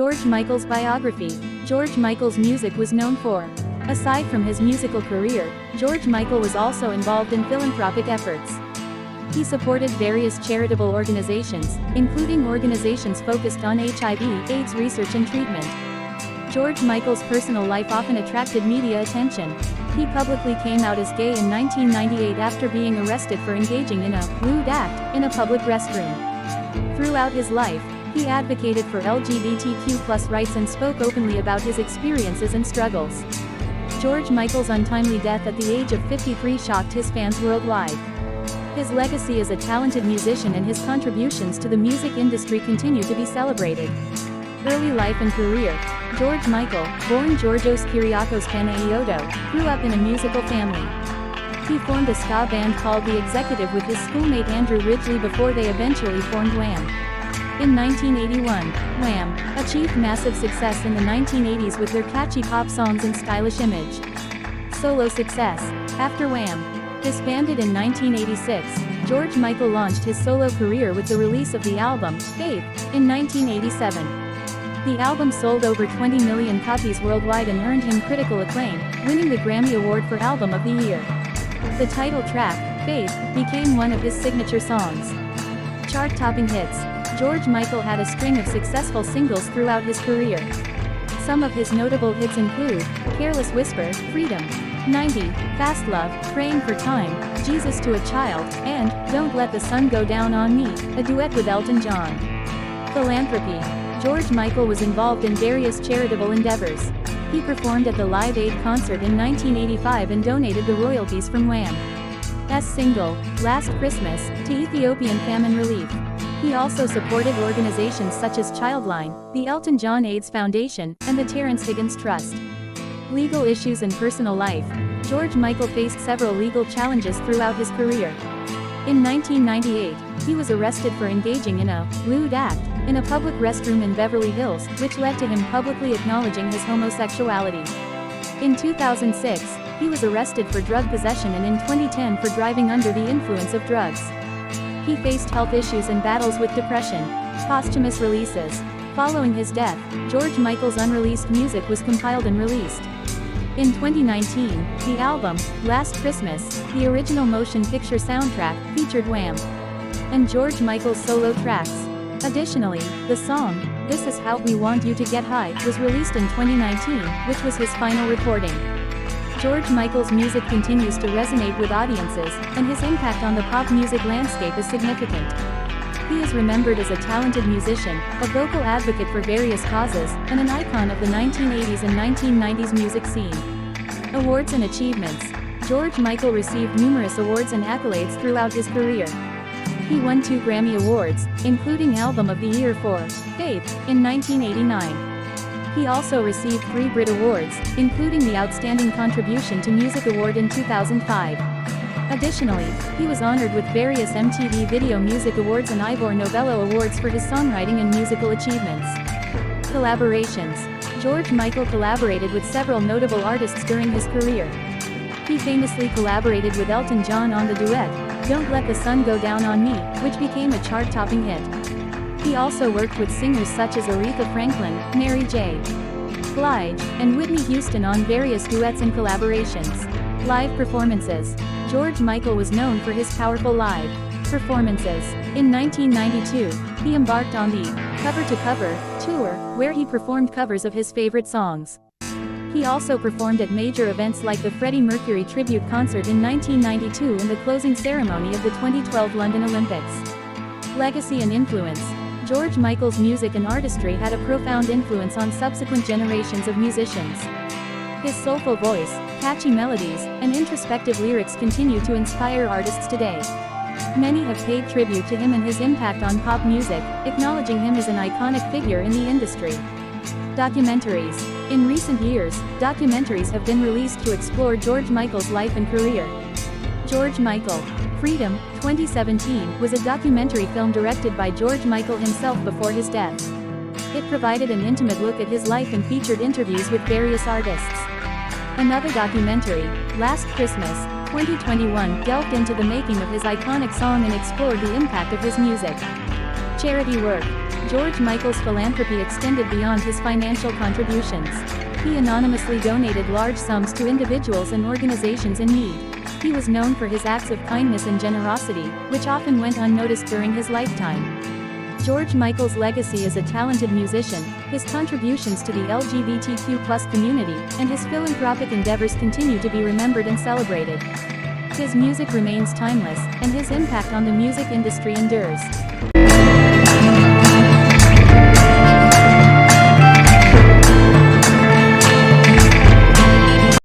George Michael's biography. George Michael's music was known for. Aside from his musical career, George Michael was also involved in philanthropic efforts. He supported various charitable organizations, including organizations focused on HIV/AIDS research and treatment. George Michael's personal life often attracted media attention. He publicly came out as gay in 1998 after being arrested for engaging in a lewd act in a public restroom. Throughout his life, he advocated for LGBTQ+ rights and spoke openly about his experiences and struggles. George Michael's untimely death at the age of 53 shocked his fans worldwide. His legacy as a talented musician and his contributions to the music industry continue to be celebrated. Early life and career. George Michael, born Georgios Kyriakos Panayiotou, grew up in a musical family. He formed a ska band called The Executive with his schoolmate Andrew Ridgeley before they eventually formed Wham! In 1981, Wham! Achieved massive success in the 1980s with their catchy pop songs and stylish image. Solo success. After Wham! Disbanded in 1986, George Michael launched his solo career with the release of the album, Faith, in 1987. The album sold over 20 million copies worldwide and earned him critical acclaim, winning the Grammy Award for Album of the Year. The title track, Faith, became one of his signature songs. Chart-topping hits. George Michael had a string of successful singles throughout his career. Some of his notable hits include Careless Whisper, Freedom, 90, Fast Love, Praying for Time, Jesus to a Child, and Don't Let the Sun Go Down on Me, a duet with Elton John. Philanthropy. George Michael was involved in various charitable endeavors. He performed at the Live Aid concert in 1985 and donated the royalties from Wham's single, Last Christmas, to Ethiopian famine relief. He also supported organizations such as Childline, the Elton John AIDS Foundation, and the Terrence Higgins Trust. Legal issues and personal life. George Michael faced several legal challenges throughout his career. In 1998, he was arrested for engaging in a lewd act in a public restroom in Beverly Hills, which led to him publicly acknowledging his homosexuality. In 2006, he was arrested for drug possession and in 2010 for driving under the influence of drugs. He faced health issues and battles with depression. Posthumous releases. Following his death, George Michael's unreleased music was compiled and released. In 2019, the album, Last Christmas, the original motion picture soundtrack, featured Wham! And George Michael's solo tracks. Additionally, the song, This Is How We Want You to Get High, was released in 2019, which was his final recording. George Michael's music continues to resonate with audiences, and his impact on the pop music landscape is significant. He is remembered as a talented musician, a vocal advocate for various causes, and an icon of the 1980s and 1990s music scene. Awards and achievements. George Michael received numerous awards and accolades throughout his career. He won 2 Grammy Awards, including Album of the Year for Faith, in 1989. He also received 3 Brit Awards, including the Outstanding Contribution to Music Award in 2005. Additionally, he was honored with various MTV Video Music Awards and Ivor Novello Awards for his songwriting and musical achievements. Collaborations. George Michael collaborated with several notable artists during his career. He famously collaborated with Elton John on the duet, Don't Let the Sun Go Down on Me, which became a chart-topping hit. He also worked with singers such as Aretha Franklin, Mary J. Blige, and Whitney Houston on various duets and collaborations. Live performances. George Michael was known for his powerful live performances. In 1992, he embarked on the Cover to Cover tour, where he performed covers of his favorite songs. He also performed at major events like the Freddie Mercury tribute concert in 1992 and the closing ceremony of the 2012 London Olympics. Legacy and influence. George Michael's music and artistry had a profound influence on subsequent generations of musicians. His soulful voice, catchy melodies, and introspective lyrics continue to inspire artists today. Many have paid tribute to him and his impact on pop music, acknowledging him as an iconic figure in the industry. Documentaries. In recent years, documentaries have been released to explore George Michael's life and career. George Michael, Freedom, 2017, was a documentary film directed by George Michael himself before his death. It provided an intimate look at his life and featured interviews with various artists. Another documentary, Last Christmas, 2021, delved into the making of his iconic song and explored the impact of his music. Charity work. George Michael's philanthropy extended beyond his financial contributions. He anonymously donated large sums to individuals and organizations in need. He was known for his acts of kindness and generosity, which often went unnoticed during his lifetime. George Michael's legacy as a talented musician, his contributions to the LGBTQ+ community, and his philanthropic endeavors continue to be remembered and celebrated. His music remains timeless, and his impact on the music industry endures.